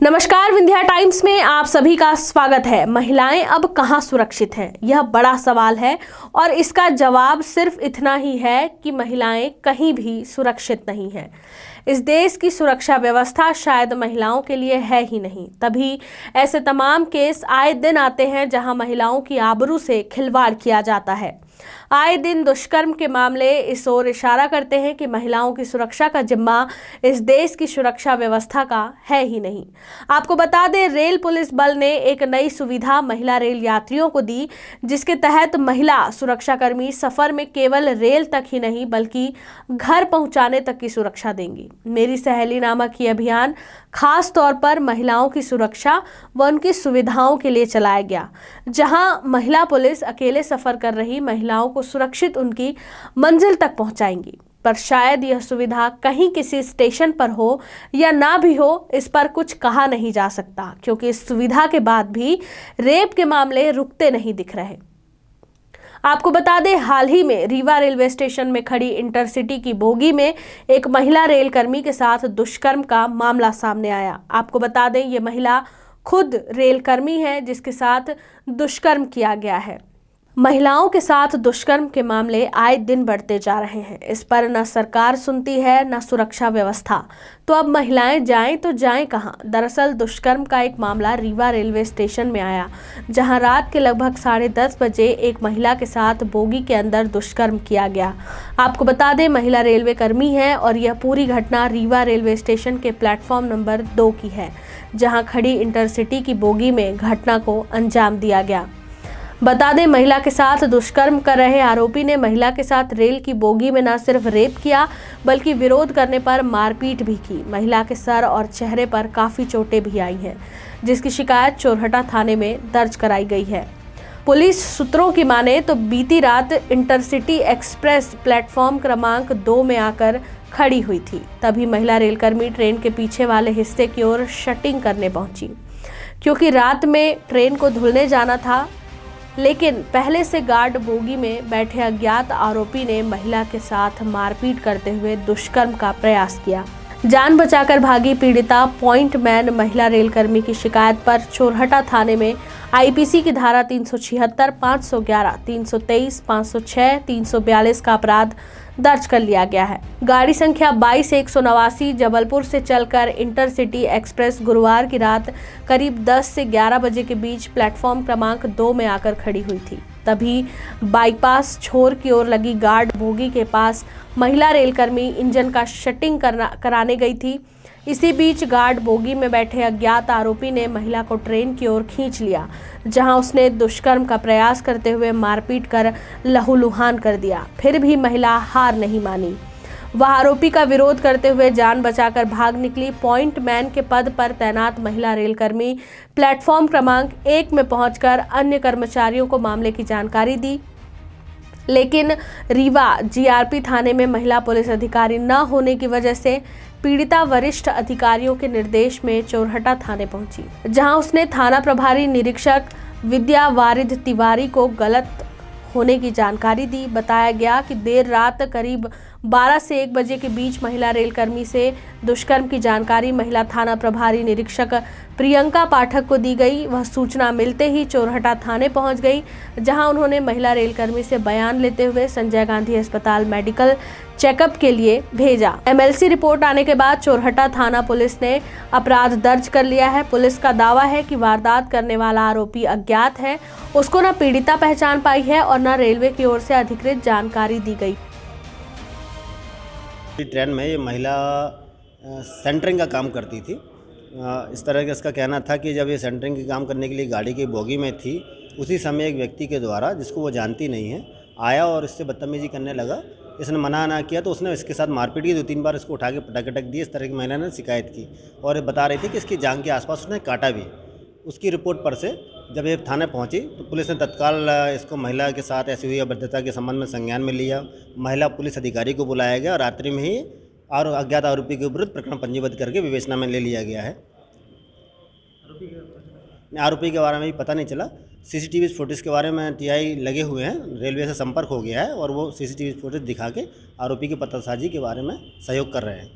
नमस्कार, विंध्या टाइम्स में आप सभी का स्वागत है। महिलाएं अब कहां सुरक्षित हैं? यह बड़ा सवाल है और इसका जवाब सिर्फ इतना ही है कि महिलाएं कहीं भी सुरक्षित नहीं हैं। इस देश की सुरक्षा व्यवस्था शायद महिलाओं के लिए है ही नहीं, तभी ऐसे तमाम केस आए दिन आते हैं जहां महिलाओं की आबरू से खिलवाड़ किया जाता है। आए दिन दुष्कर्म के मामले इस ओर इशारा करते हैं कि महिलाओं की सुरक्षा का जिम्मा इस देश की सुरक्षा व्यवस्था का है ही नहीं। आपको बता दें, रेल पुलिस बल ने एक नई सुविधा महिला रेल यात्रियों को दी, जिसके तहत महिला सुरक्षाकर्मी सफर में केवल रेल तक ही नहीं बल्कि घर पहुंचाने तक की सुरक्षा देंगी। मेरी सहेली नामक ये अभियान खास तौर पर महिलाओं की सुरक्षा व उनकी सुविधाओं के लिए चलाया गया, जहां महिला पुलिस अकेले सफर कर रही महिलाओं को सुरक्षित उनकी मंजिल तक पहुंचाएंगी। पर शायद यह सुविधा कहीं किसी स्टेशन पर हो या ना भी हो, इस पर कुछ कहा नहीं जा सकता, क्योंकि इस सुविधा के बाद भी रेप के मामले रुकते नहीं दिख रहे। आपको बता दें, हाल ही में रीवा रेलवे स्टेशन में खड़ी इंटरसिटी की बोगी में एक महिला रेलकर्मी के साथ दुष्कर्म का मामला सामने आया। आपको बता दें, ये महिला खुद रेलकर्मी है जिसके साथ दुष्कर्म किया गया है। महिलाओं के साथ दुष्कर्म के मामले आए दिन बढ़ते जा रहे हैं। इस पर न सरकार सुनती है न सुरक्षा व्यवस्था। तो अब महिलाएं जाएं तो जाएं कहां? दरअसल दुष्कर्म का एक मामला रीवा रेलवे स्टेशन में आया, जहां रात के लगभग 10:30 बजे एक महिला के साथ बोगी के अंदर दुष्कर्म किया गया। आपको बता दें, महिला रेलवे कर्मी है और यह पूरी घटना रीवा रेलवे स्टेशन के प्लेटफॉर्म नंबर 2 की है, जहाँ खड़ी इंटरसिटी की बोगी में घटना को अंजाम दिया गया। बता दें, महिला के साथ दुष्कर्म कर रहे आरोपी ने महिला के साथ रेल की बोगी में न सिर्फ रेप किया बल्कि विरोध करने पर मारपीट भी की। महिला के सर और चेहरे पर काफ़ी चोटें भी आई हैं, जिसकी शिकायत चोरहटा थाने में दर्ज कराई गई है। पुलिस सूत्रों की माने तो बीती रात इंटरसिटी एक्सप्रेस प्लेटफॉर्म क्रमांक 2 में आकर खड़ी हुई थी। तभी महिला रेलकर्मी ट्रेन के पीछे वाले हिस्से की ओर शटिंग करने पहुंची, क्योंकि रात में ट्रेन को धुलने जाना था। लेकिन पहले से गार्ड बोगी में बैठे अज्ञात आरोपी ने महिला के साथ मारपीट करते हुए दुष्कर्म का प्रयास किया। जान बचाकर भागी पीड़िता पॉइंट मैन महिला रेलकर्मी की शिकायत पर चोरहटा थाने में आईपीसी की धारा 376, 511, 323, 506, 342 का अपराध दर्ज कर लिया गया है। गाड़ी संख्या 22-189 जबलपुर से चलकर इंटरसिटी एक्सप्रेस गुरुवार की रात करीब 10 से 11 बजे के बीच प्लेटफॉर्म क्रमांक 2 में आकर खड़ी हुई थी। तभी बाईपास छोर की ओर लगी गार्ड बोगी के पास महिला रेलकर्मी इंजन का शटिंग कराने गई थी। इसी बीच गार्ड बोगी में बैठे अज्ञात आरोपी ने महिला को ट्रेन की ओर खींच लिया, जहां उसने दुष्कर्म का प्रयास करते हुए मारपीट कर लहूलुहान कर दिया। फिर भी महिला हार नहीं मानी। वह आरोपी का विरोध करते हुए जान बचाकर भाग निकली। पॉइंट मैन के पद पर तैनात महिला रेलकर्मी प्लेटफॉर्म क्रमांक 1 में पहुंचकर अन्य कर्मचारियों को मामले की जानकारी दी, लेकिन रीवा जीआरपी थाने में महिला पुलिस अधिकारी न होने की वजह से पीड़िता वरिष्ठ अधिकारियों के निर्देश में चोरहटा थाने पहुंची, जहां उसने थाना प्रभारी निरीक्षक विद्या वारिद तिवारी को गलत होने की जानकारी दी। बताया गया कि देर रात करीब 12 से 1 बजे के बीच महिला रेलकर्मी से दुष्कर्म की जानकारी महिला थाना प्रभारी निरीक्षक प्रियंका पाठक को दी गई। वह सूचना मिलते ही चोरहटा थाने पहुंच गई, जहां उन्होंने महिला रेलकर्मी से बयान लेते हुए संजय गांधी अस्पताल मेडिकल चेकअप के लिए भेजा। एमएलसी रिपोर्ट आने के बाद चोरहटा थाना पुलिस ने अपराध दर्ज कर लिया है। पुलिस का दावा है कि वारदात करने वाला आरोपी अज्ञात है, उसको न पीड़िता पहचान पाई है और न रेलवे की ओर से अधिकृत जानकारी दी गई। ट्रेन में ये महिला सेंटरिंग का काम करती थी। इस तरह का इसका कहना था कि जब ये सेंटरिंग के काम करने के लिए गाड़ी की बोगी में थी, उसी समय एक व्यक्ति के द्वारा, जिसको वो जानती नहीं है, आया और इससे बदतमीजी करने लगा। इसने मना ना किया तो उसने इसके साथ मारपीट की। 2-3 बार इसको उठा के पटक दी। इस तरह की महिला ने शिकायत की और बता रही थी कि इसकी जांघ के आसपास उसने काटा भी। उसकी रिपोर्ट पर से जब ये थाने पहुंची तो पुलिस ने तत्काल इसको महिला के साथ ऐसी हुई अभद्रता के संबंध में संज्ञान में लिया। महिला पुलिस अधिकारी को बुलाया गया और रात्रि में ही और अज्ञात आरोपी के विरुद्ध प्रकरण पंजीबद्ध करके विवेचना में ले लिया गया है। आरोपी के बारे में भी पता नहीं चला। सीसीटीवी फुटेज के बारे में टीआई लगे हुए हैं, रेलवे से संपर्क हो गया है और वो सीसीटीवी फुटेज दिखा के आरोपी की पतासाजी के बारे में सहयोग कर रहे हैं।